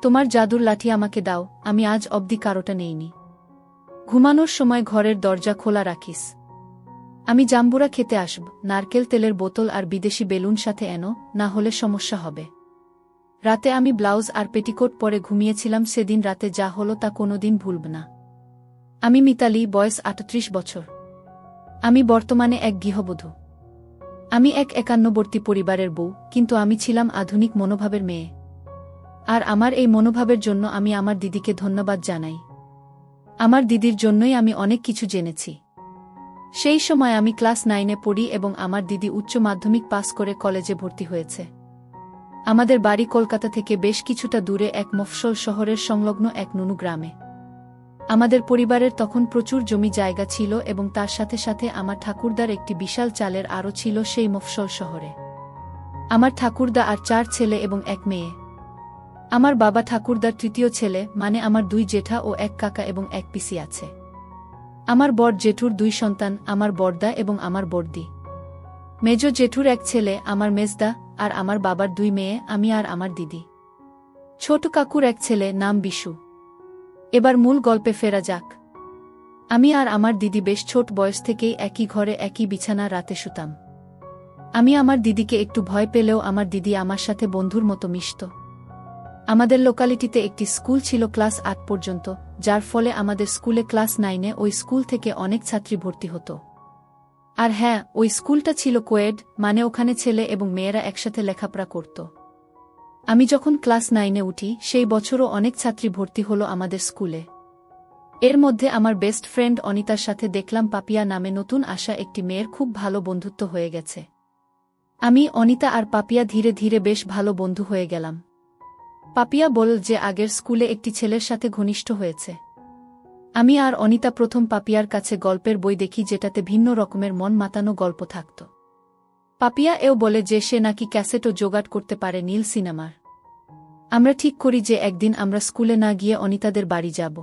তোমার জাদুর লাঠি আমাকে দাও, আমি আজ অবধি কারোটা নেইনি। ঘুমানোর সময় ঘরের দরজা খোলা রাখিস। আমি জাম্বুরা খেতে আসব, নারকেল তেলের বোতল আর বিদেশি বেলুন সাথে এনো, না হলে সমস্যা হবে। রাতে আমি ব্লাউজ আর পেটিকোট পরে ঘুমিয়েছিলাম, সেদিন রাতে যা হলো তা কোনোদিন ভুলব না। আমি মিতালি, বয়স ৩৮ বছর। আমি বর্তমানে এক গৃহবধূ। আমি এক একান্নবর্তী পরিবারের বউ, কিন্তু আমি ছিলাম আধুনিক মনোভাবের মেয়ে। আর আমার এই মনোভাবের জন্য আমি আমার দিদিকে ধন্যবাদ জানাই। আমার দিদির জন্যই আমি অনেক কিছু জেনেছি। সেই সময় আমি ক্লাস 9-এ পড়ি এবং আমার দিদি উচ্চ মাধ্যমিক পাস করে কলেজে ভর্তি হয়েছে। আমাদের বাড়ি কলকাতা থেকে বেশ কিছুটা দূরে এক মফস্বল শহরের সংলগ্ন এক নুনু গ্রামে। আমাদের পরিবারের তখন প্রচুর জমি জায়গা ছিল এবং তার সাথে সাথে আমার ঠাকুরদার একটি বিশাল চালের আরও ছিল সেই মফস্বল শহরে। আমার ঠাকুরদা আর 4 ছেলে এবং 1 মেয়ে। আমার বাবা ঠাকুরদার তৃতীয় ছেলে, মানে আমার 2 জেঠা ও 1 কাকা এবং 1 পিসি আছে। আমার বড় জেঠুর 2 সন্তান, আমার বড়দা এবং আমার বড়দি। মেজ জেঠুর 1 ছেলে, আমার মেজদা, আর আমার বাবার 2 মেয়ে, আমি আর আমার দিদি। ছোট কাকুর 1 ছেলে, নাম বিশু। এবার মূল গল্পে ফেরা যাক। আমি আর আমার দিদি বেশ ছোট বয়স থেকেই একই ঘরে একই বিছানা রাতে শুতাম। আমি আমার দিদিকে একটু ভয় পেলেও আমার দিদি আমার সাথে বন্ধুর মতো মিশত। আমাদের লোকালিটিতে একটি স্কুল ছিল ক্লাস 8 পর্যন্ত, যার ফলে আমাদের স্কুলে ক্লাস 9-এ ওই স্কুল থেকে অনেক ছাত্রী ভর্তি হতো। আর হ্যাঁ, ওই স্কুলটা ছিল কোয়েড, মানে ওখানে ছেলে এবং মেয়েরা একসাথে লেখাপড়া করত। আমি যখন ক্লাস 9-এ উঠি সেই বছরও অনেক ছাত্রী ভর্তি হলো আমাদের স্কুলে। এর মধ্যে আমার বেস্ট ফ্রেন্ড অনিতার সাথে দেখলাম পাপিয়া নামে নতুন আসা একটি মেয়ের খুব ভালো বন্ধুত্ব হয়ে গেছে। আমি, অনিতা আর পাপিয়া ধীরে ধীরে বেশ ভালো বন্ধু হয়ে গেলাম। পাপিয়া বলল যে আগের স্কুলে একটি ছেলের সাথে ঘনিষ্ঠ হয়েছে। আমি আর অনিতা প্রথম পাপিয়ার কাছে গল্পের বই দেখি যেটাতে ভিন্ন রকমের মন মাতানো গল্প থাকত। পাপিয়া এও বলে যে সে নাকি ক্যাসেটও জোগাড় করতে পারে নীল সিনেমার। আমরা ঠিক করি যে একদিন আমরা স্কুলে না গিয়ে অনিতাদের বাড়ি যাব।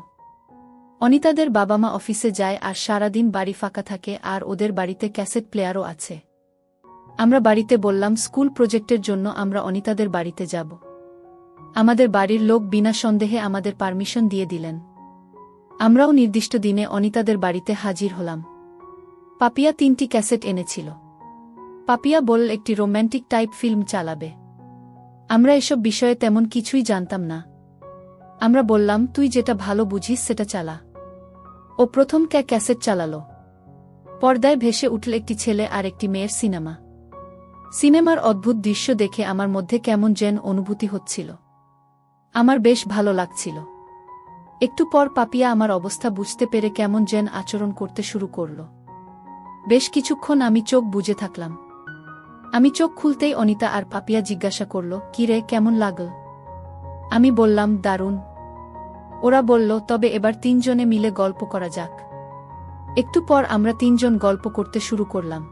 অনিতাদের বাবা মা অফিসে যায় আর সারাদিন বাড়ি ফাঁকা থাকে, আর ওদের বাড়িতে ক্যাসেট প্লেয়ারও আছে। আমরা বাড়িতে বললাম স্কুল প্রজেক্টের জন্য আমরা অনিতাদের বাড়িতে যাব। আমাদের বাড়ির লোক বিনা সন্দেহে আমাদের পারমিশন দিয়ে দিলেন। আমরাও নির্দিষ্ট দিনে অনিতাদের বাড়িতে হাজির হলাম। পাপিয়া 3টি ক্যাসেট এনেছিল। পাপিয়া বলল একটি রোম্যান্টিক টাইপ ফিল্ম চালাবে। আমরা এসব বিষয়ে তেমন কিছুই জানতাম না। আমরা বললাম তুই যেটা ভালো বুঝিস সেটা চালা। ও প্রথম ক্যাসেট চালালো। পর্দায় ভেসে উঠল একটি ছেলে আর একটি মেয়ের সিনেমা। সিনেমার অদ্ভুত দৃশ্য দেখে আমার মধ্যে কেমন যেন অনুভূতি হচ্ছিল। আমার বেশ ভালো লাগছিল। একটু পর পাপিয়া আমার অবস্থা বুঝতে পেরে কেমন যেন আচরণ করতে শুরু করল। বেশ কিছুক্ষণ আমি চোখ বুজে থাকলাম। আমি চোখ খুলতেই অনিতা আর পাপিয়া জিজ্ঞাসা করল, কি রে, কেমন লাগল? আমি বললাম, দারুণ। ওরা বলল, তবে এবার 3 জনে মিলে গল্প করা যাক। একটু পর আমরা 3 জন গল্প করতে শুরু করলাম।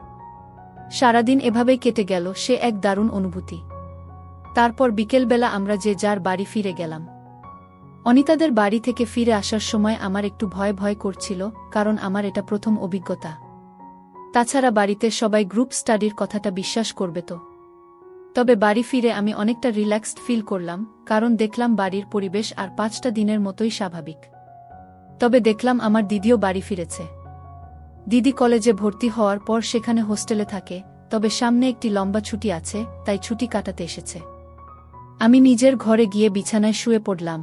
সারাদিন এভাবেই কেটে গেল, সে এক দারুণ অনুভূতি। তারপর বিকেলবেলা আমরা যে যার বাড়ি ফিরে গেলাম। অনিতাদের বাড়ি থেকে ফিরে আসার সময় আমার একটু ভয় ভয় করছিল, কারণ আমার এটা প্রথম অভিজ্ঞতা। তাছাড়া বাড়িতে সবাই গ্রুপ স্টাডির কথাটা বিশ্বাস করবে তো। তবে বাড়ি ফিরে আমি অনেকটা রিল্যাক্সড ফিল করলাম, কারণ দেখলাম বাড়ির পরিবেশ আর 5টা দিনের মতোই স্বাভাবিক। তবে দেখলাম আমার দিদিও বাড়ি ফিরেছে। দিদি কলেজে ভর্তি হওয়ার পর সেখানে হোস্টেলে থাকে, তবে সামনে একটি লম্বা ছুটি আছে, তাই ছুটি কাটাতে এসেছে। আমি নিজের ঘরে গিয়ে বিছানায় শুয়ে পড়লাম।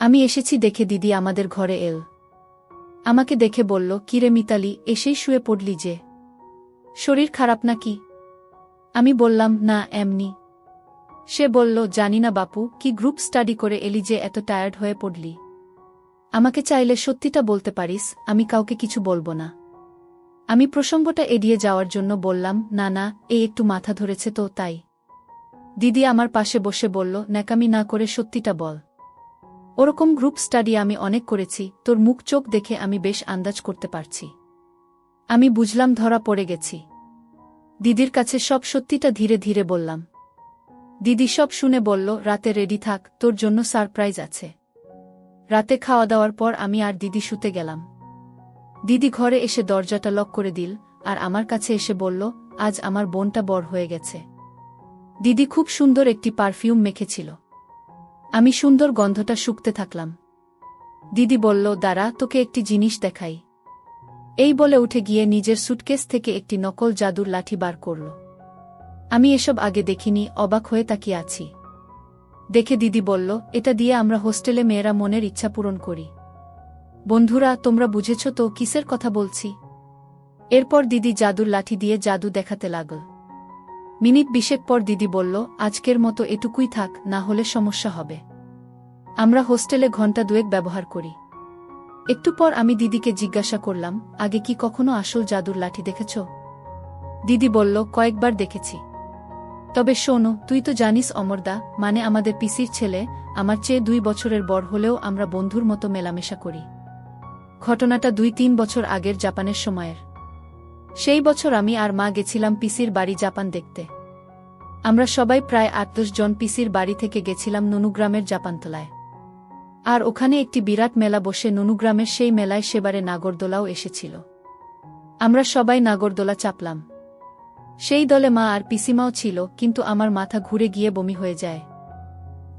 আমি এসেছি দেখে দিদি আমাদের ঘরে এল। আমাকে দেখে বলল, কিরে মিতালি, এসেই শুয়ে পড়লি যে? শরীর খারাপ নাকি? আমি বললাম, না, এমনি। সে বলল, জানি না বাপু, কি গ্রুপ স্টাডি করে এলি যে এত টায়ার্ড হয়ে পড়লি? আমাকে চাইলে সত্যিটা বলতে পারিস, আমি কাউকে কিছু বলবো না। আমি প্রসঙ্গটা এড়িয়ে যাওয়ার জন্য বললাম, না না, এই একটু মাথা ধরেছে তো তাই। দিদি আমার পাশে বসে বলল, ন্যাকামি না করে সত্যিটা বল। ওরকম গ্রুপ স্টাডি আমি অনেক করেছি, তোর মুখ চোখ দেখে আমি বেশ আন্দাজ করতে পারছি। আমি বুঝলাম ধরা পড়ে গেছি। দিদির কাছে সব সত্যিটা ধীরে ধীরে বললাম। দিদি সব শুনে বলল, রাতে রেডি থাক, তোর জন্য সারপ্রাইজ আছে। রাতে খাওয়া দাওয়ার পর আমি আর দিদি শুতে গেলাম। দিদি ঘরে এসে দরজাটা লক করে দিল, আর আমার কাছে এসে বলল, আজ আমার বোনটা বড় হয়ে গেছে। দিদি খুব সুন্দর একটি পারফিউম মেখেছিল। আমি সুন্দর গন্ধটা শুঁকতে থাকলাম। দিদি বলল, দাঁড়া, তোকে একটি জিনিস দেখাই। এই বলে উঠে গিয়ে নিজের সুটকেস থেকে একটি নকল জাদুর লাঠি বার করল। আমি এসব আগে দেখিনি, অবাক হয়ে তাকিয়ে আছি। দেখে দিদি বলল, এটা দিয়ে আমরা হোস্টেলে মেয়েরা মনের ইচ্ছা পূরণ করি। বন্ধুরা, তোমরা বুঝেছ তো কিসের কথা বলছি? এরপর দিদি জাদুর লাঠি দিয়ে জাদু দেখাতে লাগল। মিনিট 20 পর দিদি বলল, আজকের মতো এটুকুই থাক, না হলে সমস্যা হবে। আমরা হোস্টেলে ঘণ্টা 2 ব্যবহার করি। একটু পর আমি দিদিকে জিজ্ঞাসা করলাম, আগে কি কখনো আসল জাদুর লাঠি দেখেছ? দিদি বলল, কয়েকবার দেখেছি। তবে শোনো, তুই তো জানিস অমরদা, মানে আমাদের পিসির ছেলে, আমার চেয়ে 2 বছরের বড় হলেও আমরা বন্ধুর মতো মেলামেশা করি। ঘটনাটা 2-3 বছর আগের জাপানের সময়ের। সেই বছর আমি আর মা গেছিলাম পিসির বাড়ি জাপান দেখতে। আমরা সবাই প্রায় 8-10 জন পিসির বাড়ি থেকে গেছিলাম ননুগ্রামের জাপানতলায়। আর ওখানে একটি বিরাট মেলা বসে, ননুগ্রামের সেই মেলায় সেবারে নাগরদোলাও এসেছিল। আমরা সবাই নাগরদোলা চাপলাম। সেই দলে মা আর পিসিমাও ছিল, কিন্তু আমার মাথা ঘুরে গিয়ে বমি হয়ে যায়।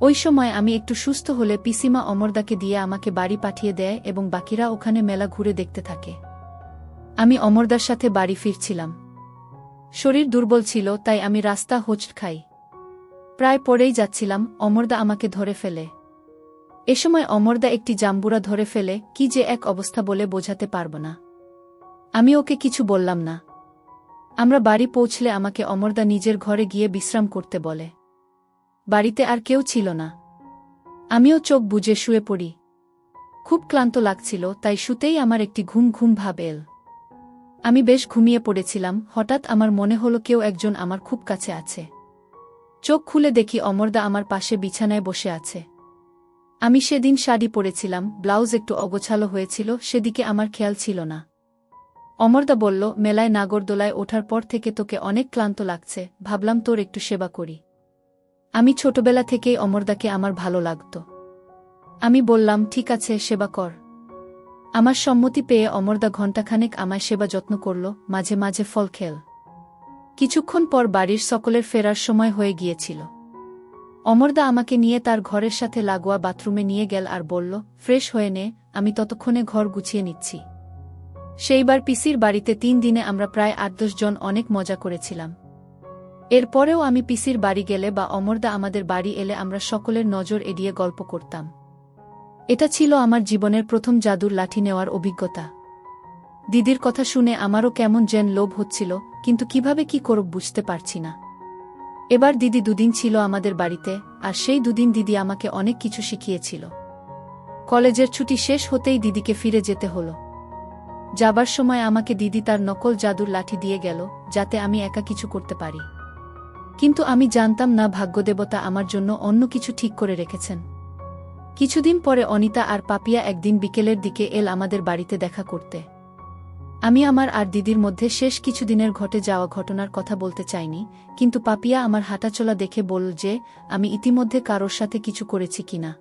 ওই সময় আমি একটু সুস্থ হলে পিসিমা অমরদাকে দিয়ে আমাকে বাড়ি পাঠিয়ে দেয় এবং বাকিরা ওখানে মেলা ঘুরে দেখতে থাকে। আমি অমরদার সাথে বাড়ি ফিরছিলাম। শরীর দুর্বল ছিল, তাই আমি রাস্তা হোঁচট খাই। প্রায় পড়েই যাচ্ছিলাম, অমরদা আমাকে ধরে ফেলে। এ সময় অমরদা একটি জাম্বুরা ধরে ফেলে, কি যে এক অবস্থা বলে বোঝাতে পারব না। আমি ওকে কিছু বললাম না। আমরা বাড়ি পৌঁছলে আমাকে অমরদা নিজের ঘরে গিয়ে বিশ্রাম করতে বলে। বাড়িতে আর কেউ ছিল না। আমিও চোখ বুজে শুয়ে পড়ি। খুব ক্লান্ত লাগছিল, তাই শুতেই আমার একটি ঘুম ঘুম ভাব এল। আমি বেশ ঘুমিয়ে পড়েছিলাম, হঠাৎ আমার মনে হলো কেউ একজন আমার খুব কাছে আছে। চোখ খুলে দেখি অমরদা আমার পাশে বিছানায় বসে আছে। আমি সেদিন শাড়ি পরেছিলাম, ব্লাউজ একটু অগোছালো হয়েছিল, সেদিকে আমার খেয়াল ছিল না। অমরদা বলল, মেলায় নাগরদোলায় ওঠার পর থেকে তোকে অনেক ক্লান্ত লাগছে, ভাবলাম তোর একটু সেবা করি। আমি ছোটবেলা থেকেই অমরদাকে আমার ভালো লাগত। আমি বললাম, ঠিক আছে, সেবা কর। আমার সম্মতি পেয়ে অমরদা ঘণ্টাখানেক আমায় সেবা যত্ন করল, মাঝে মাঝে ফল খেল। কিছুক্ষণ পর বাড়ির সকলের ফেরার সময় হয়ে গিয়েছিল। অমরদা আমাকে নিয়ে তার ঘরের সাথে লাগোয়া বাথরুমে নিয়ে গেল আর বলল, ফ্রেশ হয়ে নে, আমি ততক্ষণে ঘর গুছিয়ে নিচ্ছি। সেইবার পিসির বাড়িতে 3 দিনে আমরা প্রায় 8-10 জন অনেক মজা করেছিলাম। এরপরেও আমি পিসির বাড়ি গেলে বা অমরদা আমাদের বাড়ি এলে আমরা সকলের নজর এড়িয়ে গল্প করতাম। এটা ছিল আমার জীবনের প্রথম জাদুর লাঠি নেওয়ার অভিজ্ঞতা। দিদির কথা শুনে আমারও কেমন যেন লোভ হচ্ছিল, কিন্তু কিভাবে কি করব বুঝতে পারছি না। এবার দিদি 2 দিন ছিল আমাদের বাড়িতে, আর সেই 2 দিন দিদি আমাকে অনেক কিছু শিখিয়েছিল। কলেজের ছুটি শেষ হতেই দিদিকে ফিরে যেতে হলো। যাবার সময় আমাকে দিদি তার নকল জাদুর লাঠি দিয়ে গেল, যাতে আমি একা কিছু করতে পারি। কিন্তু আমি জানতাম না ভাগ্যদেবতা আমার জন্য অন্য কিছু ঠিক করে রেখেছেন। কিছুদিন পরে অনিতা আর পাপিয়া একদিন বিকেলের দিকে এল আমাদের বাড়িতে দেখা করতে। আমি আমার আর দিদির মধ্যে শেষ কিছুদিনের ঘটে যাওয়া ঘটনার কথা বলতে চাইনি, কিন্তু পাপিয়া আমার হাঁটাচলা দেখে বলল যে আমি ইতিমধ্যে কারোর সাথে কিছু করেছি কিনা।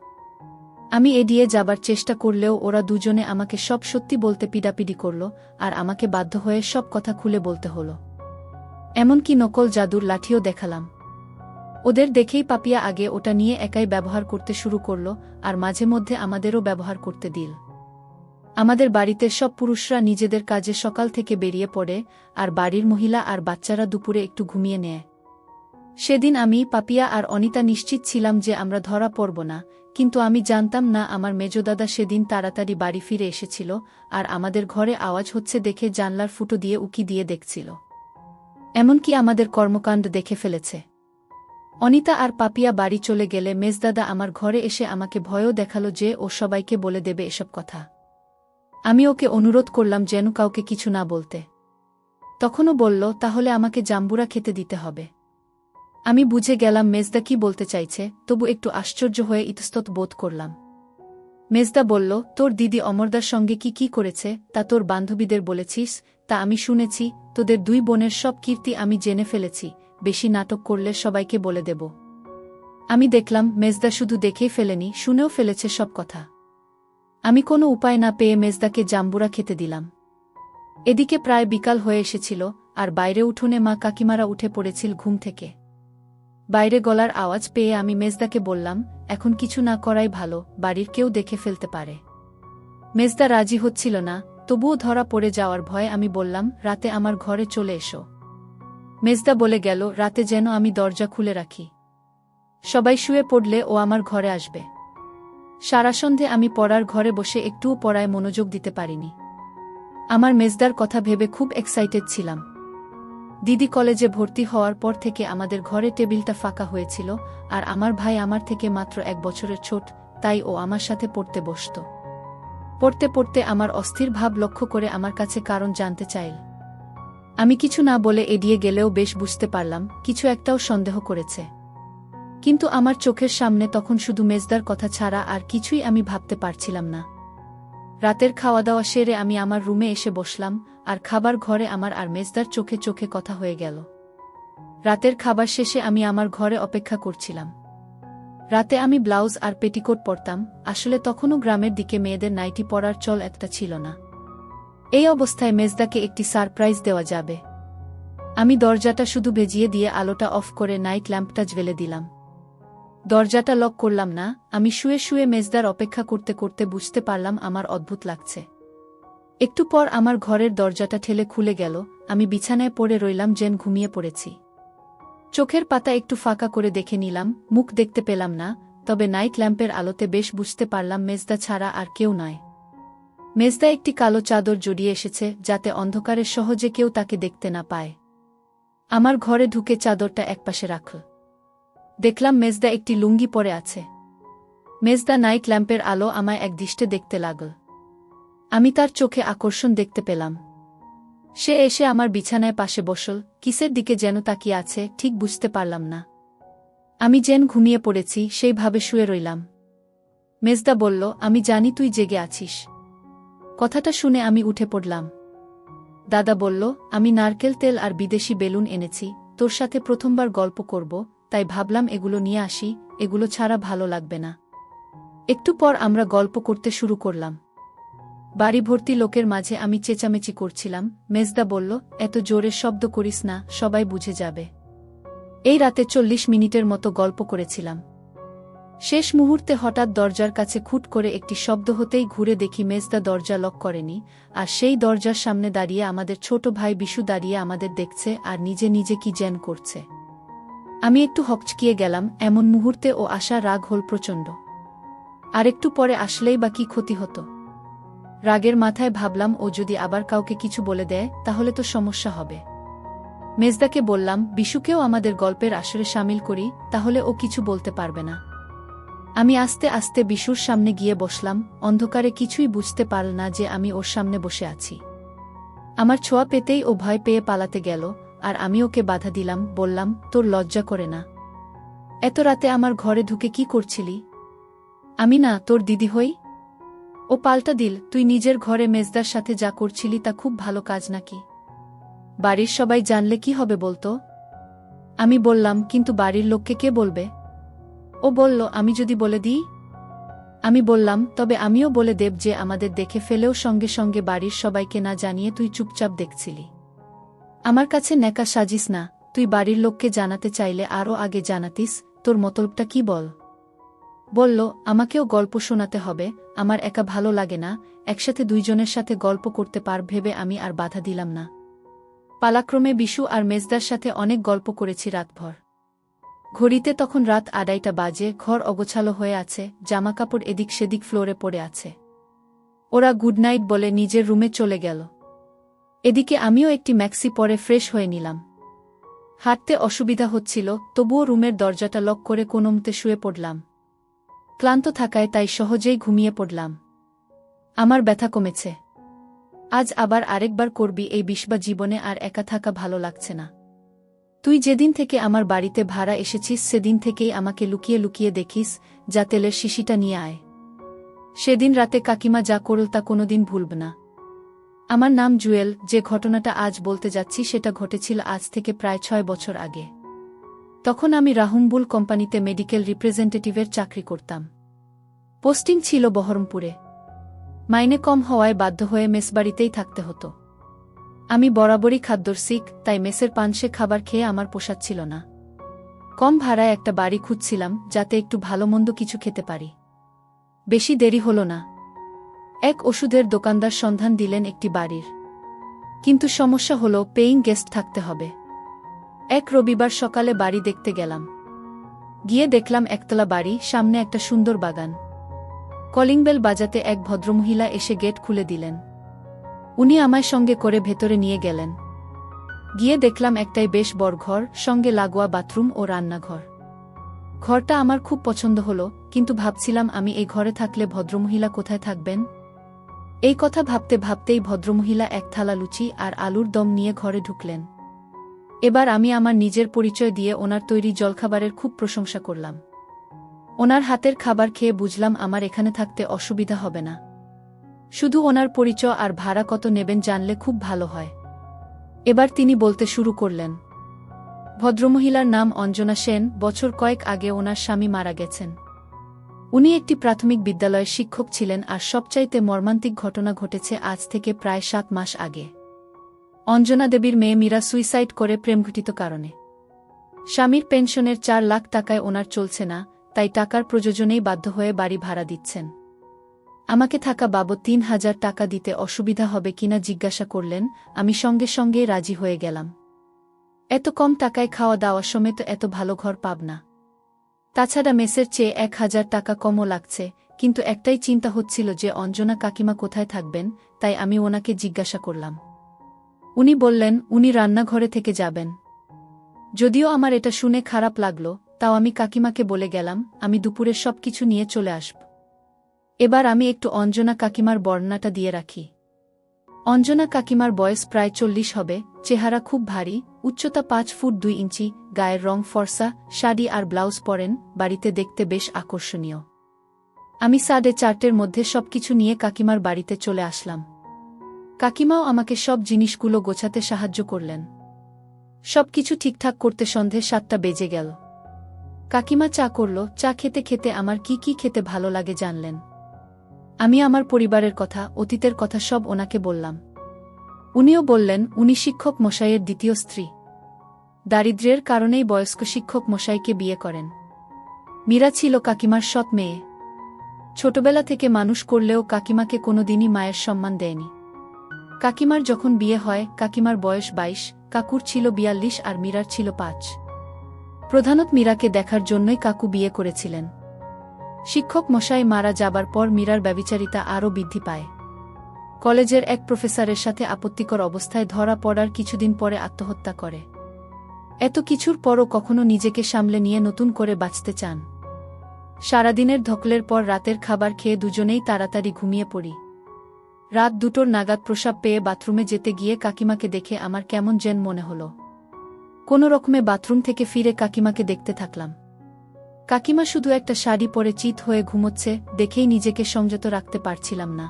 আমি এড়িয়ে যাবার চেষ্টা করলেও ওরা দুজনে আমাকে সব সত্যি বলতে পিডাপিডি করল, আর আমাকে বাধ্য হয়ে সব কথা খুলে বলতে হলো। এমনকি নকল জাদুর লাঠিও দেখালাম। ওদের দেখেই পাপিয়া আগে ওটা নিয়ে একাই ব্যবহার করতে শুরু করল, আর মাঝে মধ্যে আমাদেরও ব্যবহার করতে দিল। আমাদের বাড়িতে সব পুরুষরা নিজেদের কাজে সকাল থেকে বেরিয়ে পড়ে, আর বাড়ির মহিলা আর বাচ্চারা দুপুরে একটু ঘুমিয়ে নেয়। সেদিন আমি, পাপিয়া আর অনিতা নিশ্চিত ছিলাম যে আমরা ধরা পড়ব না, কিন্তু আমি জানতাম না আমার মেজদাদা সেদিন তাড়াতাড়ি বাড়ি ফিরে এসেছিল, আর আমাদের ঘরে আওয়াজ হচ্ছে দেখে জানলার ফুটো দিয়ে উকি দিয়ে দেখছিল। এমনকি আমাদের কর্মকাণ্ড দেখে ফেলেছে। অনিতা আর পাপিয়া বাড়ি চলে গেলে মেজদাদা আমার ঘরে এসে আমাকে ভয়ও দেখালো যে ও সবাইকে বলে দেবে এসব কথা। আমি ওকে অনুরোধ করলাম যেন কাউকে কিছু না বলতে। তখনও বলল, তাহলে আমাকে জাম্বুরা খেতে দিতে হবে। আমি বুঝে গেলাম মেজদা কি বলতে চাইছে, তবু একটু আশ্চর্য হয়ে ইতস্তত বোধ করলাম। মেজদা বলল, তোর দিদি অমরদার সঙ্গে কি কি করেছে তা তোর বান্ধবীদের বলেছিস? তা আমি শুনেছি, তোদের 2 বোনের সব কীর্তি আমি জেনে ফেলেছি, বেশি নাটক করলে সবাইকে বলে দেব। আমি দেখলাম মেজদা শুধু দেখেই ফেলেনি, শুনেও ফেলেছে সব কথা। আমি কোনো উপায় না পেয়ে মেজদাকে জাম্বুরা খেতে দিলাম। এদিকে প্রায় বিকাল হয়ে এসেছিল, আর বাইরে উঠোনে মা কাকিমারা উঠে পড়েছিল ঘুম থেকে। বাইরে গলার আওয়াজ পেয়ে আমি মেজদাকে বললাম, এখন কিছু না করাই ভালো, বাড়ির কেউ দেখে ফেলতে পারে। মেজদা রাজি হচ্ছিল না, তবুও ধরা পড়ে যাওয়ার ভয়ে আমি বললাম, রাতে আমার ঘরে চলে এসো। মেজদা বলে গেল, রাতে যেন আমি দরজা খুলে রাখি। সবাই শুয়ে পড়লে ও আমার ঘরে আসবে। সারা সন্ধে আমি পড়ার ঘরে বসে একটুও পড়ায় মনোযোগ দিতে পারিনি। আমার মেজদার কথা ভেবে খুব এক্সাইটেড ছিলাম। দিদি কলেজে ভর্তি হওয়ার পর থেকে আমাদের ঘরে টেবিলটা ফাঁকা হয়েছিল, আর আমার ভাই আমার থেকে মাত্র 1 বছরের ছোট, তাই ও আমার সাথে পড়তে বসত। পড়তে পড়তে আমার অস্থির ভাব লক্ষ্য করে আমার কাছে কারণ জানতে চাইল। আমি কিছু না বলে এড়িয়ে গেলেও বেশ বুঝতে পারলাম কিছু একটাও সন্দেহ করেছে। কিন্তু আমার চোখের সামনে তখন শুধু মেজদার কথা ছাড়া আর কিছুই আমি ভাবতে পারছিলাম না। রাতের খাওয়া দাওয়া সেরে আমি আমার রুমে এসে বসলাম, আর খাবার ঘরে আমার আর মেজদার চোখে চোখে কথা হয়ে গেল। রাতের খাবার শেষে আমি আমার ঘরে অপেক্ষা করছিলাম। রাতে আমি ব্লাউজ আর পেটিকোট পরতাম, আসলে তখনও গ্রামের দিকে মেয়েদের নাইটি পরার চল একটা ছিল না। এই অবস্থায় মেজদাকে একটি সারপ্রাইজ দেওয়া যাবে। আমি দরজাটা শুধু ভেজিয়ে দিয়ে আলোটা অফ করে নাইট ল্যাম্পটা জ্বেলে দিলাম। দরজাটা লক করলাম না, আমি শুয়ে শুয়ে মেজদার অপেক্ষা করতে করতে বুঝতে পারলাম আমার অদ্ভুত লাগছে। একটু পর আমার ঘরের দরজাটা ঠেলে খুলে গেল, আমি বিছানায় পড়ে রইলাম যেন ঘুমিয়ে পড়েছি। চোখের পাতা একটু ফাঁকা করে দেখে নিলাম, মুখ দেখতে পেলাম না, তবে নাইট ল্যাম্পের আলোতে বেশ বুঝতে পারলাম মেজদা ছাড়া আর কেউ নয়। মেজদা একটি কালো চাদর জড়িয়ে এসেছে, যাতে অন্ধকারে সহজে কেউ তাকে দেখতে না পায়। আমার ঘরে ঢুকে চাদরটা একপাশে রাখল। দেখলাম মেজদা একটি লুঙ্গি পরে আছে। মেজদা নাইট ল্যাম্পের আলো আমায় একদৃষ্টে দেখতে লাগল। আমি তার চোখে আকর্ষণ দেখতে পেলাম। সে এসে আমার বিছানায় পাশে বসল, কিসের দিকে যেন তাকিয়ে আছে, ঠিক বুঝতে পারলাম না। আমি যেন ঘুমিয়ে পড়েছি সেইভাবে শুয়ে রইলাম। মেজদা বলল, আমি জানি তুই জেগে আছিস। কথাটা শুনে আমি উঠে পড়লাম। দাদা বলল, আমি নারকেল তেল আর বিদেশি বেলুন এনেছি, তোর সাথে প্রথমবার গল্প করব, তাই ভাবলাম এগুলো নিয়ে আসি, এগুলো ছাড়া ভালো লাগবে না। একটু পর আমরা গল্প করতে শুরু করলাম। বাড়ি ভর্তি লোকের মাঝে আমি চেঁচামেচি করছিলাম। মেজদা বলল, এত জোরে শব্দ করিস না, সবাই বুঝে যাবে। এই রাতে 40 মিনিটের মতো গল্প করেছিলাম। শেষ মুহূর্তে হঠাৎ দরজার কাছে খুট করে একটি শব্দ হতেই ঘুরে দেখি মেজদা দরজা লক করেনি, আর সেই দরজার সামনে দাঁড়িয়ে আমাদের ছোট ভাই বিশু দাঁড়িয়ে আমাদের দেখছে আর নিজে নিজে কি যেন করছে। আমি একটু হকচকিয়ে গেলাম, এমন মুহূর্তে ও আশা রাগ হল প্রচণ্ড। আর একটু পরে আসলেই বা কি ক্ষতি হতো। রাগের মাথায় ভাবলাম, ও যদি আবার কাউকে কিছু বলে দেয় তাহলে তো সমস্যা হবে। মেজদাকে বললাম, বিশুকেও আমাদের গল্পের আসরে শামিল করি, তাহলে ও কিছু বলতে পারবে না। আমি আস্তে আস্তে বিশুর সামনে গিয়ে বসলাম, অন্ধকারে কিছুই বুঝতে পারল না যে আমি ওর সামনে বসে আছি। আমার ছোঁয়া পেতেই ও ভয় পেয়ে পালাতে গেল, আর আমি ওকে বাধা দিলাম, বললাম, তোর লজ্জা করে না? এত রাতে আমার ঘরে ঢুকে কি করছিলি? আমি না তোর দিদি হই? ও পাল্টা দিল, তুই নিজের ঘরে মেজদার সাথে যা করছিলি তা খুব ভালো কাজ নাকি? বাড়ির সবাই জানলে কি হবে বলতো? আমি বললাম, কিন্তু বাড়ির লোককে কে বলবে? ও বলল, আমি যদি বলে দিই? আমি বললাম, তবে আমিও বলে দেব যে আমাদের দেখে ফেলেও সঙ্গে সঙ্গে বাড়ির সবাইকে না জানিয়ে তুই চুপচাপ দেখছিলি। আমার কাছে নেকা সাজিস না, তুই বাড়ির লোককে জানাতে চাইলে আরও আগে জানাতিস, তোর মতলবটা কি বল? বলল, আমাকেও গল্প শোনাতে হবে, আমার একা ভালো লাগে না, একসাথে দুইজনের সাথে গল্প করতে পার ভেবে আমি আর বাধা দিলাম না। পালাক্রমে বিশু আর মেজদার সাথে অনেক গল্প করেছি রাতভর। ঘড়িতে তখন রাত 2:30 বাজে, ঘর অগোছালো হয়ে আছে, জামাকাপড় এদিক সেদিক ফ্লোরে পড়ে আছে। ওরা গুড নাইট বলে নিজের রুমে চলে গেল। এদিকে আমিও একটি ম্যাক্সি পরে ফ্রেশ হয়ে নিলাম। হাঁটতে অসুবিধা হচ্ছিল, তবুও রুমের দরজাটা লক করে কোনোমতে শুয়ে পড়লাম। ক্লান্ত থাকায় তাই সহজেই ঘুমিয়ে পড়লাম। আমার ব্যথা কমেছে। আজ আবার আরেকবার করবি এই বিষবা জীবনে, আর একা থাকা ভালো লাগছে না। তুই যেদিন থেকে আমার বাড়িতে ভাড়া এসেছিস সেদিন থেকেই আমাকে লুকিয়ে লুকিয়ে দেখিস, যা তেলের শিশিটা নিয়ে আয়। সেদিন রাতে কাকিমা যা করল তা কোনোদিন ভুলব না। আমার নাম জুয়েল, যে ঘটনাটা আজ বলতে যাচ্ছি সেটা ঘটেছিল আজ থেকে প্রায় 6 বছর আগে। তখন আমি রাহুম্বুল কোম্পানিতে মেডিকেল রিপ্রেজেন্টেটিভের চাকরি করতাম। পোস্টিং ছিল বহরমপুরে। মাইনে কম হওয়ায় বাধ্য হয়ে মেসবাড়িতেই থাকতে হতো। আমি বরাবরই খাদ্যরসিক, তাই মেসের পানসে খাবার খেয়ে আমার পোষাচ্ছিল না। কম ভাড়ায় একটা বাড়ি খুঁজছিলাম, যাতে একটু ভালো মন্দ কিছু খেতে পারি। বেশি দেরি হল না। এক ওষুধের দোকানদার সন্ধান দিলেন একটি বাড়ির। কিন্তু সমস্যা হল, পেইং গেস্ট থাকতে হবে। এক রবিবার সকালে বাড়ি দেখতে গেলাম। গিয়ে দেখলাম একতলা বাড়ি, সামনে একটা সুন্দর বাগান। কলিং বেল বাজাতে এক ভদ্রমহিলা এসে গেট খুলে দিলেন। উনি আমায় সঙ্গে করে ভেতরে নিয়ে গেলেন। গিয়ে দেখলাম একটাই বেশ বড় ঘর, সঙ্গে লাগোয়া বাথরুম ও রান্নাঘর। ঘরটা আমার খুব পছন্দ হলো, কিন্তু ভাবছিলাম আমি এই ঘরে থাকলে ভদ্রমহিলা কোথায় থাকবেন। এই কথা ভাবতে ভাবতেই ভদ্রমহিলা এক থালা লুচি আর আলুর দম নিয়ে ঘরে ঢুকলেন। এবার আমি আমার নিজের পরিচয় দিয়ে ওনার তৈরি জলখাবারের খুব প্রশংসা করলাম। ওনার হাতের খাবার খেয়ে বুঝলাম আমার এখানে থাকতে অসুবিধা হবে না। শুধু ওনার পরিচয় আর ভাড়া কত নেবেন জানলে খুব ভালো হয়। এবার তিনি বলতে শুরু করলেন। ভদ্রমহিলার নাম অঞ্জনা সেন। বছর কয়েক আগে ওনার স্বামী মারা গেছেন। উনি একটি প্রাথমিক বিদ্যালয়ের শিক্ষক ছিলেন, আর সবচাইতে মর্মান্তিক ঘটনা ঘটেছে আজ থেকে প্রায় 7 মাস আগে। অঞ্জনা দেবীর মেয়ে মীরা সুইসাইড করে প্রেমঘটিত কারণে। স্বামীর পেনশনের 4 লাখ টাকায় ওনার চলছে না, তাই টাকার প্রয়োজনেই বাধ্য হয়ে বাড়ি ভাড়া দিচ্ছেন। আমাকে থাকা বাবদ 3,000 টাকা দিতে অসুবিধা হবে কিনা জিজ্ঞাসা করলেন। আমি সঙ্গে সঙ্গেই রাজি হয়ে গেলাম। এত কম টাকায় খাওয়া দাওয়া সমেত এত ভালো ঘর পাব না। তাছাড়া মেসের চেয়ে 1,000 টাকা কমও লাগছে, কিন্তু একটাই চিন্তা হচ্ছিল যে অঞ্জনা কাকিমা কোথায় থাকবেন, তাই আমি ওনাকে জিজ্ঞাসা করলাম। উনি বললেন উনি রান্নাঘরে থেকে যাবেন। যদিও আমার এটা শুনে খারাপ লাগলো, তাও আমি কাকিমাকে বলে গেলাম আমি দুপুরের সবকিছু নিয়ে চলে আসব। এবার আমি একটু অঞ্জনা কাকিমার বর্ণনাটা দিয়ে রাখি। অঞ্জনা কাকিমার বয়স প্রায় 40 হবে, চেহারা খুব ভারী, উচ্চতা 5 ফুট 2 ইঞ্চি, গায়ের রং ফর্সা, শাড়ি আর ব্লাউজ পরেন, বাড়িতে দেখতে বেশ আকর্ষণীয়। আমি 4:30-এর মধ্যে সবকিছু নিয়ে কাকিমার বাড়িতে চলে আসলাম। কাকিমাও আমাকে সব জিনিসগুলো গোছাতে সাহায্য করলেন। সবকিছু ঠিকঠাক করতে সন্ধে 7টা বেজে গেল। কাকিমা চা করল। চা খেতে খেতে আমার কি কি খেতে ভালো লাগে জানলেন। আমি আমার পরিবারের কথা, অতীতের কথা সব ওনাকে বললাম। উনিও বললেন উনি শিক্ষক মশাইয়ের দ্বিতীয় স্ত্রী। দারিদ্র্যের কারণেই বয়স্ক শিক্ষক মশাইকে বিয়ে করেন। মীরা ছিল কাকিমার সৎ মেয়ে। ছোটবেলা থেকে মানুষ করলেও কাকিমাকে কোনোদিনই মায়ের সম্মান দেয়নি। কাকিমার যখন বিয়ে হয়, কাকিমার বয়স 22, কাকুর ছিল 42 আর মীরার ছিল 5। প্রধানত মীরাকে দেখার জন্যই কাকু বিয়ে করেছিলেন। শিক্ষক মশাই মারা যাবার পর মীরার ব্যভিচারিতা আরও বৃদ্ধি পায়। কলেজের এক প্রফেসরের সাথে আপত্তিকর অবস্থায় ধরা পড়ার কিছুদিন পরে আত্মহত্যা করে। এত কিছুর পরও কখনো নিজেকে সামলে নিয়ে নতুন করে বাঁচতে চান। সারাদিনের ধকলের পর রাতের খাবার খেয়ে দুজনেই তাড়াতাড়ি ঘুমিয়ে পড়ি। রাত 2টোর নাগাদ প্রস্রাব পেয়ে বাথরুমে যেতে গিয়ে কাকিমাকে দেখে আমার কেমন যেন মনে হলো। কোনো রকমে বাথরুম থেকে ফিরে কাকিমাকে দেখতে থাকলাম। কাকিমা শুধু একটা শাড়ি পরে চিত হয়ে ঘুমোচ্ছে, দেখেই নিজেকে সংযত রাখতে পারছিলাম না।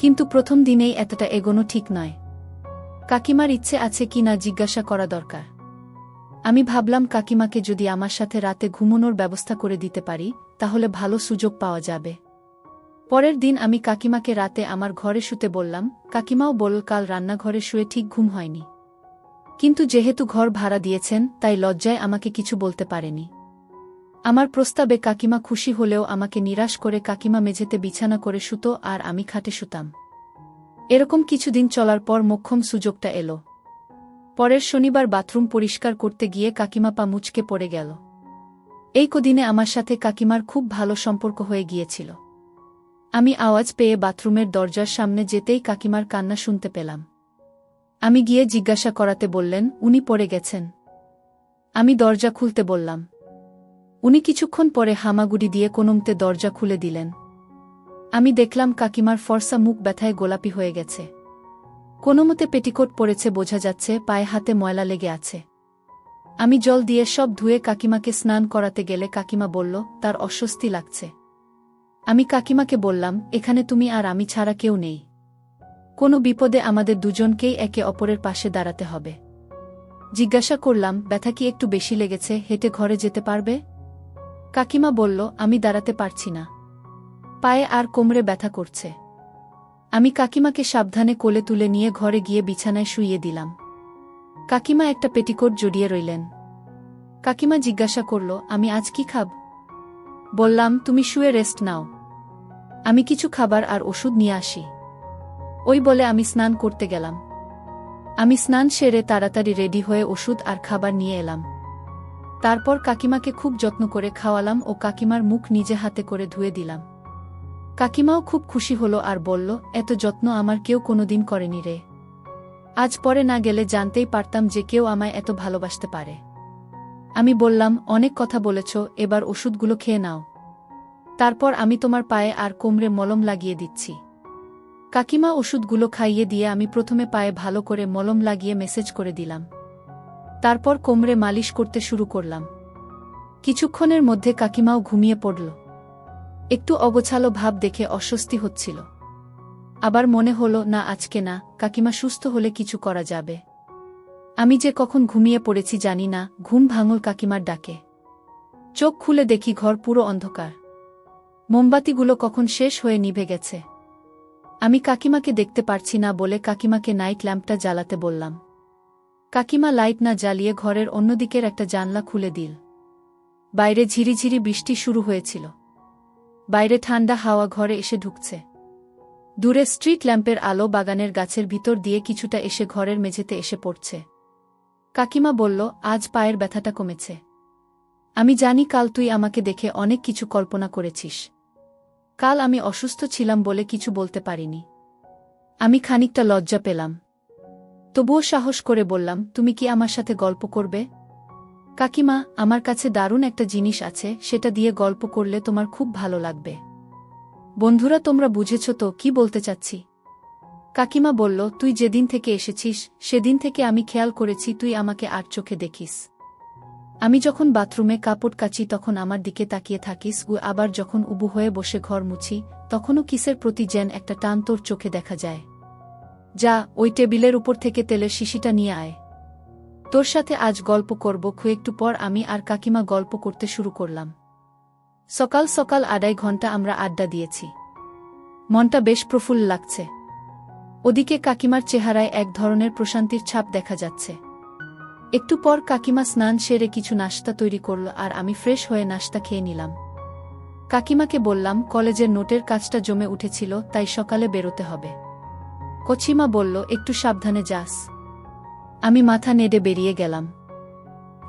কিন্তু প্রথম দিনেই এতটা এগোনো ঠিক নয়। কাকিমার ইচ্ছে আছে কি না জিজ্ঞাসা করা দরকার। আমি ভাবলাম কাকিমাকে যদি আমার সাথে রাতে ঘুমানোর ব্যবস্থা করে দিতে পারি, তাহলে ভালো সুযোগ পাওয়া যাবে। পরের দিন আমি কাকিমাকে রাতে আমার ঘরে শুতে বললাম। কাকিমাও বলল কাল রান্নাঘরে শুয়ে ঠিক ঘুম হয়নি। কিন্তু যেহেতু ঘর ভাড়া দিয়েছেন, তাই লজ্জায় আমাকে কিছু বলতে পারেনি। আমার প্রস্তাবে কাকিমা খুশি হলেও আমাকে নিরাশ করে কাকিমা মেঝেতে বিছানা করে শুতো আর আমি খাটে শুতাম। এরকম কিছুদিন চলার পর মোক্ষম সুযোগটা এলো। পরের শনিবার বাথরুম পরিষ্কার করতে গিয়ে কাকিমা পা মুচকে পড়ে গেল। এই কদিনে আমার সাথে কাকিমার খুব ভালো সম্পর্ক হয়ে গিয়েছিল। আমি আওয়াজ পেয়ে বাথরুমের দরজার সামনে যেতেই কাকিমার কান্না শুনতে পেলাম। আমি গিয়ে জিজ্ঞাসা করাতে বললেন উনি পড়ে গেছেন। আমি দরজা খুলতে বললাম। উনি কিছুক্ষণ পরে হামাগুড়ি দিয়ে কোনোমতে দরজা খুলে দিলেন। আমি দেখলাম কাকিমার ফর্সা মুখ ব্যথায় গোলাপি হয়ে গেছে। কোনোমতে পেটিকোট পরেছে বোঝা যাচ্ছে, পায়ে হাতে ময়লা লেগে আছে। আমি জল দিয়ে সব ধুয়ে কাকিমাকে স্নান করাতে গেলে কাকিমা বলল তার অস্বস্তি লাগছে। আমি কাকিমাকে বললাম এখানে তুমি আর আমি ছাড়া কেউ নেই। কোনো বিপদে আমাদের দুজনকেই একে অপরের পাশে দাঁড়াতে হবে। জিজ্ঞাসা করলাম ব্যথা কি একটু বেশি লেগেছে, হেঁটে ঘরে যেতে পারবে? কাকিমা বলল আমি দাঁড়াতে পারছি না, পায়ে আর কোমরে ব্যথা করছে। আমি কাকিমাকে সাবধানে কোলে তুলে নিয়ে ঘরে গিয়ে বিছানায় শুইয়ে দিলাম। কাকিমা একটা পেটিকোট জড়িয়ে রইলেন। কাকিমা জিজ্ঞাসা করল, আমি আজ কি খাব? বললাম, তুমি শুয়ে রেস্ট নাও, আমি কিছু খাবার আর ওষুধ নিয়ে আসি। ওই বলে আমি স্নান করতে গেলাম। আমি স্নান সেরে তাড়াতাড়ি রেডি হয়ে ওষুধ আর খাবার নিয়ে এলাম। তারপর কাকিমাকে খুব যত্ন করে খাওয়ালাম ও কাকিমার মুখ নিজে হাতে করে ধুয়ে দিলাম। কাকিমাও খুব খুশি হলো আর বলল, এত যত্ন আমার কেউ কোনোদিন করেনি রে। আজ পরে না গেলে জানতেই পারতাম যে কেউ আমায় এত ভালোবাসতে পারে। আমি বললাম, অনেক কথা বলেছ, এবার ওষুধগুলো খেয়ে নাও। তারপর আমি তোমার পায়ে আর কোমরে মলম লাগিয়ে দিচ্ছি। কাকিমা ওষুধগুলো খাইয়ে দিয়ে আমি প্রথমে পায়ে ভালো করে মলম লাগিয়ে মেসেজ করে দিলাম। তারপর কোমরে মালিশ করতে শুরু করলাম। কিছুক্ষণের মধ্যে কাকিমাও ঘুমিয়ে পড়ল। একটু অগোছালো ভাব দেখে অস্বস্তি হচ্ছিল। আবার মনে হলো, না আজকে না, কাকিমা সুস্থ হলে কিছু করা যাবে। আমি যে কখন ঘুমিয়ে পড়েছি জানি না, ঘুম ভাঙল কাকিমার ডাকে। চোখ খুলে দেখি ঘর পুরো অন্ধকার। মোমবাতিগুলো কখন শেষ হয়ে নিভে গেছে। আমি কাকিমাকে দেখতে পারছি না বলে কাকিমাকে নাইট ল্যাম্পটা জ্বালাতে বললাম। কাকিমা লাইট না জ্বালিয়ে ঘরের অন্যদিকের একটা জানলা খুলে দিল। বাইরে ঝিরিঝিরি বৃষ্টি শুরু হয়েছিল। বাইরে ঠান্ডা হাওয়া ঘরে এসে ঢুকছে। দূরে স্ট্রিট ল্যাম্পের আলো বাগানের গাছের ভিতর দিয়ে কিছুটা এসে ঘরের মেঝেতে এসে পড়ছে। কাকিমা বলল, আজ পায়ের ব্যথাটা কমেছে। আমি জানি কাল তুই আমাকে দেখে অনেক কিছু কল্পনা করেছিস। কাল আমি অসুস্থ ছিলাম বলে কিছু বলতে পারিনি। আমি খানিকটা লজ্জা পেলাম। তবুও সাহস করে বললাম, তুমি কি আমার সাথে গল্প করবে? কাকিমা, আমার কাছে দারুণ একটা জিনিস আছে, সেটা দিয়ে গল্প করলে তোমার খুব ভালো লাগবে। বন্ধুরা, তোমরা বুঝেছ তো কি বলতে চাচ্ছি? কাকিমা বলল, তুই যেদিন থেকে এসেছিস সেদিন থেকে আমি খেয়াল করেছি তুই আমাকে আর চোখে দেখিস। আমি যখন বাথরুমে কাপড় কাচি তখন আমার দিকে তাকিয়ে থাকিস, আবার যখন উবু হয়ে বসে ঘর মুছি তখনও কিসের প্রতি যেন একটা টান তোর চোখে দেখা যায়। যা, ওই টেবিলের উপর থেকে তেলের শিশিটা নিয়ে আয়। তোর সাথে আজ গল্প করব। একটু পর আমি আর কাকিমা গল্প করতে শুরু করলাম। সকাল সকাল 2.5 ঘন্টা আমরা আড্ডা দিয়েছি। মনটা বেশ প্রফুল্ল লাগছে। ওদিকে কাকিমার চেহারায় এক ধরনের প্রশান্তির ছাপ দেখা যাচ্ছে। একটু পর কাকিমা স্নান সেরে কিছু নাশতা তৈরি করল আর আমি ফ্রেশ হয়ে নাশতা খেয়ে নিলাম। কাকিমাকে বললাম, কলেজের নোটের কাজটা জমে উঠেছিল, তাই সকালে বেরোতে হবে। কচিমা বলল, একটু সাবধানে যাস। আমি মাথা নেড়ে বেরিয়ে গেলাম।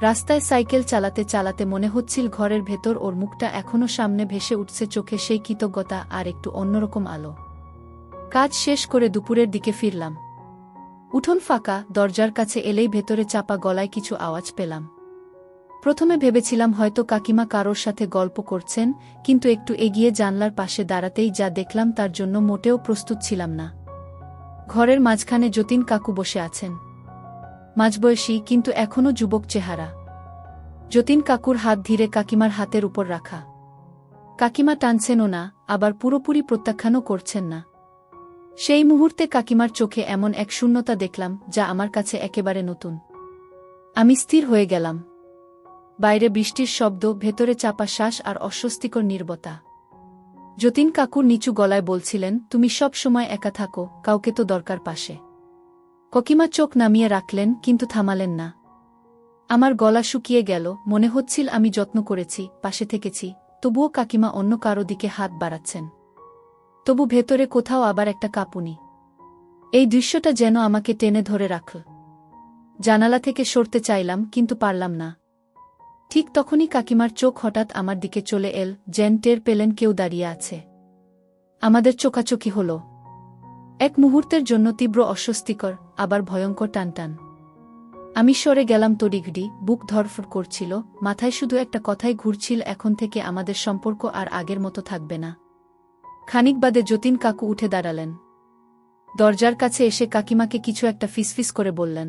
রাস্তায় সাইকেল চালাতে চালাতে মনে হচ্ছিল ঘরের ভেতর ওর মুখটা এখনো সামনে ভেসে উঠছে, চোখে সেই কৃতজ্ঞতা আর একটু অন্যরকম আলো। কাজ শেষ করে দুপুরের দিকে ফিরলাম। উঠোন ফাঁকা, দরজার কাছে এলেই ভেতরে চাপা গলায় কিছু আওয়াজ পেলাম। প্রথমে ভেবেছিলাম হয়তো কাকিমা কারোর সাথে গল্প করছেন, কিন্তু একটু এগিয়ে জানলার পাশে দাঁড়াতেই যা দেখলাম তার জন্য মোটেও প্রস্তুত ছিলাম না। ঘরের মাঝখানে যতীন কাকু বসে আছেন। মাঝবয়সী, কিন্তু এখনও যুবক চেহারা। যতীন কাকুর হাত ধীরে কাকিমার হাতের উপর রাখা। কাকিমা টানছেনও না, আবার পুরোপুরি প্রত্যাখ্যানও করছেন না। সেই মুহূর্তে কাকিমার চোখে এমন এক শূন্যতা দেখলাম যা আমার কাছে একেবারে নতুন। আমি স্থির হয়ে গেলাম। বাইরে বৃষ্টির শব্দ, ভেতরে চাপা শ্বাস আর অস্বস্তিকর নীরবতা। যতীন কাকুর নিচু গলায় বলছিলেন, তুমি সব সময় একা থাকো, কাউকে তো দরকার পাশে। কাকিমা চোখ নামিয়ে রাখলেন, কিন্তু থামালেন না। আমার গলা শুকিয়ে গেল, মনে হচ্ছিল আমি যত্ন করেছি, পাশে থেকেছি, তবুও কাকিমা অন্য কারো দিকে হাত বাড়াচ্ছেন। তবু ভেতরে কোথাও আবার একটা কাঁপুনি। এই দৃশ্যটা যেন আমাকে টেনে ধরে রাখল। জানালা থেকে সরতে চাইলাম, কিন্তু পারলাম না। ঠিক তখনই কাকিমার চোখ হঠাৎ আমার দিকে চলে এল, যেন টের পেলেন কেউ দাঁড়িয়ে আছে। আমাদের চোখাচোখি হল। এক মুহূর্তের জন্য তীব্র অস্বস্তিকর, আবার ভয়ঙ্কর টানটান। আমি সরে গেলাম তড়িঘড়ি, বুক ধড়ফড় করছিল, মাথায় শুধু একটা কথাই ঘুরছিল, এখন থেকে আমাদের সম্পর্ক আর আগের মতো থাকবে না। খানিক বাদে যতীন কাকু উঠে দাঁড়ালেন। দরজার কাছে এসে কাকিমাকে কিছু একটা ফিসফিস করে বললেন।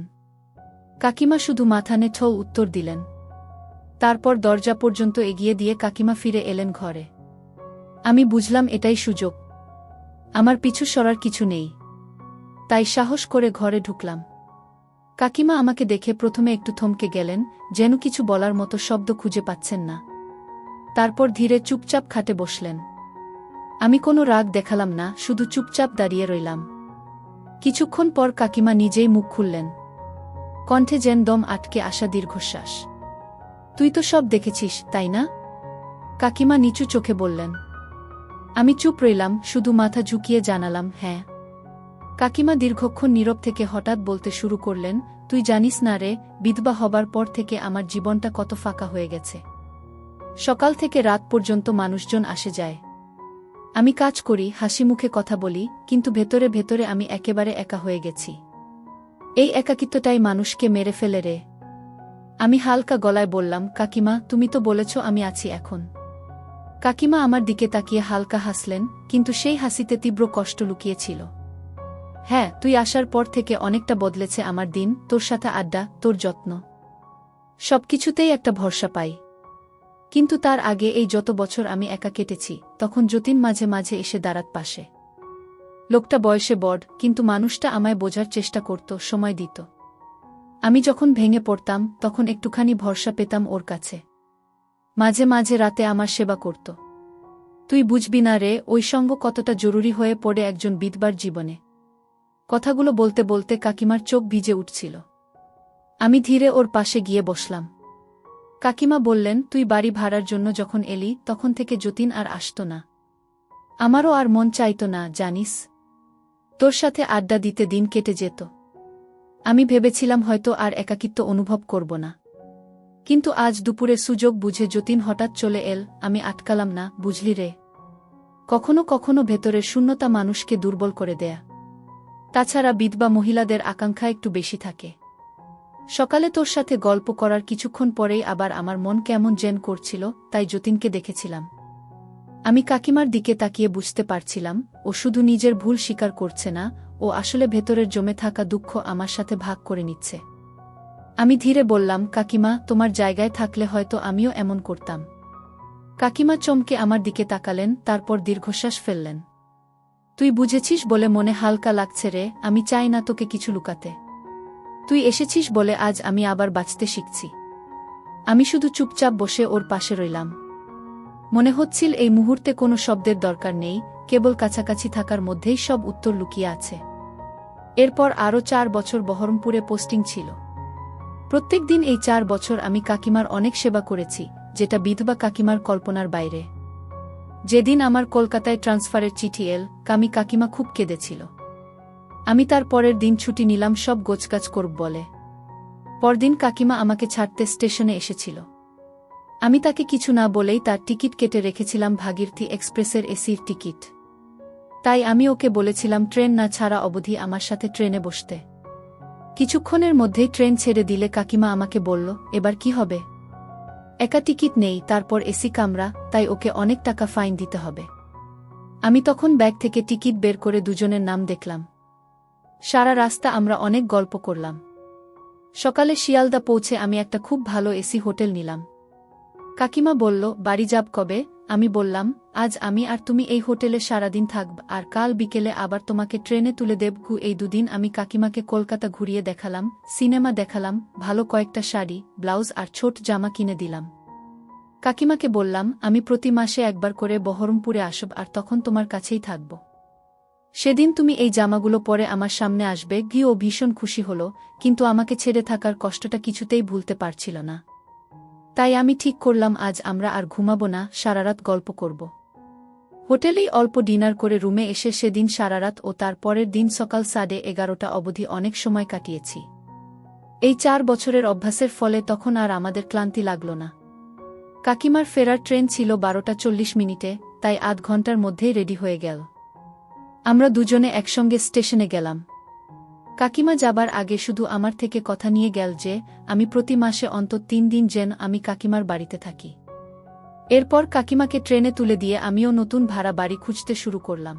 কাকিমা শুধু মাথা নেড়ে উত্তর দিলেন। তারপর দরজা পর্যন্ত এগিয়ে দিয়ে কাকিমা ফিরে এলেন ঘরে। আমি বুঝলাম এটাই সুযোগ। আমার পিছু সরার কিছু নেই। তাই সাহস করে ঘরে ঢুকলাম। কাকিমা আমাকে দেখে প্রথমে একটু থমকে গেলেন, যেন কিছু বলার মতো শব্দ খুঁজে পাচ্ছেন না। তারপর ধীরে চুপচাপ খাটে বসলেন। আমি কোনো রাগ দেখালাম না, শুধু চুপচাপ দাঁড়িয়ে রইলাম। কিছুক্ষণ পর কাকিমা নিজেই মুখ খুললেন। কণ্ঠে যেন দম আটকে আসা দীর্ঘশ্বাস। তুই তো সব দেখেছিস, তাই না? কাকিমা নিচু চোখে বললেন। আমি চুপ রইলাম, শুধু মাথা ঝুঁকিয়ে জানালাম হ্যাঁ। কাকিমা দীর্ঘক্ষণ নীরব থেকে হঠাৎ বলতে শুরু করলেন, তুই জানিস না রে, বিধবা হবার পর থেকে আমার জীবনটা কত ফাঁকা হয়ে গেছে। সকাল থেকে রাত পর্যন্ত মানুষজন আসে যায়। আমি কাজ করি, হাসি মুখে কথা বলি, কিন্তু ভেতরে ভেতরে আমি একেবারে একা হয়ে গেছি। এই একাকিত্বটাই মানুষকে মেরে ফেলে রে। আমি হালকা গলায় বললাম, কাকিমা তুমি তো বলেছ আমি আছি এখন। কাকিমা আমার দিকে তাকিয়ে হালকা হাসলেন, কিন্তু সেই হাসিতে তীব্র কষ্ট লুকিয়েছিল। হ্যাঁ, তুই আসার পর থেকে অনেকটা বদলেছে আমার দিন, তোর সাথে আড্ডা, তোর যত্ন, সবকিছুতেই একটা ভরসা পাই। কিন্তু তার আগে এই যত বছর আমি একা কেটেছি, তখন যতীন মাঝে মাঝে এসে দাঁড়াত পাশে। লোকটা বয়সে বড়, কিন্তু মানুষটা আমায় বোঝার চেষ্টা করত, সময় দিত। আমি যখন ভেঙে পড়তাম, তখন একটুখানি ভরসা পেতাম ওর কাছে। মাঝে মাঝে রাতে আমার সেবা করত। তুই বুঝবি না রে, ওই সঙ্গ কতটা জরুরি হয়ে পড়ে একজন বিধবার জীবনে। কথাগুলো বলতে বলতে কাকিমার চোখ ভিজে উঠছিল। আমি ধীরে ওর পাশে গিয়ে বসলাম। কাকিমা বললেন, তুই বাড়ি ভাড়ার জন্য যখন এলি, তখন থেকে যতীন আর আসত না। আমারও আর মন চাইত না, জানিস। তোর সাথে আড্ডা দিতে দিন কেটে যেত। আমি ভেবেছিলাম হয়তো আর একাকিত্ব অনুভব করব না। কিন্তু আজ দুপুরে সুযোগ বুঝে যতীন হঠাৎ চলে এল, আমি আটকালাম না, বুঝলি রে। কখনো কখনো ভেতরের শূন্যতা মানুষকে দুর্বল করে দেয়া। তাছাড়া বিধবা মহিলাদের আকাঙ্ক্ষা একটু বেশি থাকে। সকালে তোর সাথে গল্প করার কিছুক্ষণ পরেই আবার আমার মন কেমন যেন করছিল, তাই যতীনকে দেখেছিলাম। আমি কাকিমার দিকে তাকিয়ে বুঝতে পারছিলাম, ও শুধু নিজের ভুল স্বীকার করছে না, ও আসলে ভেতরের জমে থাকা দুঃখ আমার সাথে ভাগ করে নিচ্ছে। আমি ধীরে বললাম, কাকিমা তোমার জায়গায় থাকলে হয়তো আমিও এমন করতাম। কাকিমা চমকে আমার দিকে তাকালেন, তারপর দীর্ঘশ্বাস ফেললেন। তুই বুঝেছিস বলে মনে হালকা লাগছে রে, আমি চাই না তোকে কিছু লুকাতে। তুই এসেছিস বলে আজ আমি আবার বাঁচতে শিখছি। আমি শুধু চুপচাপ বসে ওর পাশে রইলাম। মনে হচ্ছিল এই মুহূর্তে কোনো শব্দের দরকার নেই, কেবল কাছাকাছি থাকার মধ্যেই সব উত্তর লুকিয়ে আছে। এরপর আরও 4 বছর বহরমপুরে পোস্টিং ছিল। প্রত্যেক দিন এই 4 বছর আমি কাকিমার অনেক সেবা করেছি, যেটা বিধবা কাকিমার কল্পনার বাইরে। যেদিন আমার কলকাতায় ট্রান্সফারের চিঠি এল, কাকিমা খুব কেঁদেছিল। আমি তার পরের দিন ছুটি নিলাম সব গোছগাছ করব বলে। পরদিন কাকিমা আমাকে ছাড়তে স্টেশনে এসেছিল। আমি তাকে কিছু না বলেই তার টিকিট কেটে রেখেছিলাম, ভাগীরথী এক্সপ্রেসের এসির টিকিট। তাই আমি ওকে বলেছিলাম ট্রেন না ছাড়া অবধি আমার সাথে ট্রেনে বসতে। কিছুক্ষণের মধ্যেই ট্রেন ছেড়ে দিলে কাকিমা আমাকে বলল, এবার কি হবে? একা টিকিট নেই, তারপর এসি কামরা, তাই ওকে অনেক টাকা ফাইন দিতে হবে। আমি তখন ব্যাগ থেকে টিকিট বের করে দুজনের নাম দেখলাম। সারা রাস্তা আমরা অনেক গল্প করলাম। সকালে শিয়ালদা পৌঁছে আমি একটা খুব ভালো এসি হোটেল নিলাম। কাকিমা বলল, বাড়ি যাব কবে? আমি বললাম, আজ আমি আর তুমি এই হোটেলে সারাদিন থাকব, আর কাল বিকেলে আবার তোমাকে ট্রেনে তুলে দেব। এই দুদিন আমি কাকিমাকে কলকাতা ঘুরিয়ে দেখালাম, সিনেমা দেখালাম, ভালো কয়েকটা শাড়ি, ব্লাউজ আর ছোট জামা কিনে দিলাম। কাকিমাকে বললাম, আমি প্রতি মাসে একবার করে বহরমপুরে আসব, আর তখন তোমার কাছেই থাকব। সেদিন তুমি এই জামাগুলো পরে আমার সামনে আসবে। ও ভীষণ খুশি হল, কিন্তু আমাকে ছেড়ে থাকার কষ্টটা কিছুতেই ভুলতে পারছিল না। তাই আমি ঠিক করলাম আজ আমরা আর ঘুমাবো না, সারারাত গল্প করব। হোটেলেই অল্প ডিনার করে রুমে এসে সেদিন সারারাত ও তার পরের দিন সকাল 11:30 অবধি অনেক সময় কাটিয়েছি। এই 4 বছরের অভ্যাসের ফলে তখন আর আমাদের ক্লান্তি লাগল না। কাকিমার ফেরার ট্রেন ছিল 12:40 তাই আধ ঘন্টার মধ্যেই রেডি হয়ে গেল। আমরা দুজনে একসঙ্গে স্টেশনে গেলাম। কাকিমা যাবার আগে শুধু আমার থেকে কথা নিয়ে গেল যে আমি প্রতি মাসে অন্তত 3 দিন যেন আমি কাকিমার বাড়িতে থাকি। এরপর কাকিমাকে ট্রেনে তুলে দিয়ে আমিও নতুন ভাড়া বাড়ি খুঁজতে শুরু করলাম।